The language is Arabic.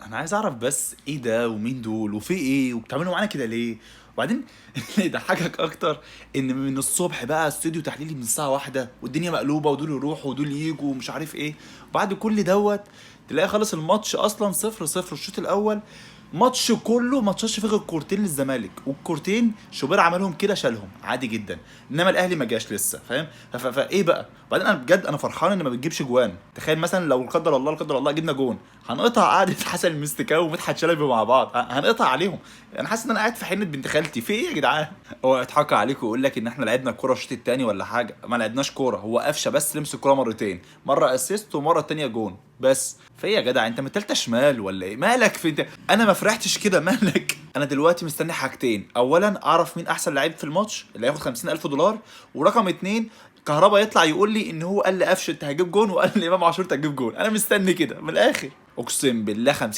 انا عايز اعرف بس ايه ده ومين دول وفي ايه وبتعملوا معانا كده ليه؟ وبعدين اللي يضحكك اكتر ان من الصبح بقى استوديو تحليلي من الساعه واحدة والدنيا مقلوبه ودول يروحوا ودول يجوا ومش عارف ايه. وبعد كل دوت تلاقي خلص الماتش اصلا 0-0 الشوط الاول. ماتش كله ما تشش فيه غير كورتين للزمالك، والكورتين شوبير عملهم كده شالهم عادي جدا. انما الاهلي ما جاش لسه، فاهم؟ فايه بقى؟ وبعدين انا بجد انا فرحان ان ما بتجيبش جوان. تخيل مثلا لو لا قدر الله لا قدر الله جبنا جون، هنقطع قعده حسن المستكاوي ومدحت شلبي مع بعض، هنقطع عليهم. انا حاسس ان انا قاعد في حنه بنت خالتي. في ايه يا جدعان؟ هو يضحك عليكم ويقول لك ان احنا لعبنا الكوره الشوط الثاني ولا حاجه؟ ما لعبناش كوره، هو قفشه بس لمس الكوره مرتين، مره اسيست ومره التانيه جون بس. في ايه يا جدع؟ انت من تالتة شمال ولا ايه؟ مالك في انت؟ انا ما فرحتش كده، مالك؟ انا دلوقتي مستني حاجتين: اولا اعرف مين احسن لعيب في الماتش اللي هياخد 50,000 دولار، ورقم اتنين كهربا يطلع يقول لي ان هو قال لقفشه انت هجيب جون وقال لامام عاشور انت هتجيب جون. انا مستني كده من الاخر، اقسم بالله 50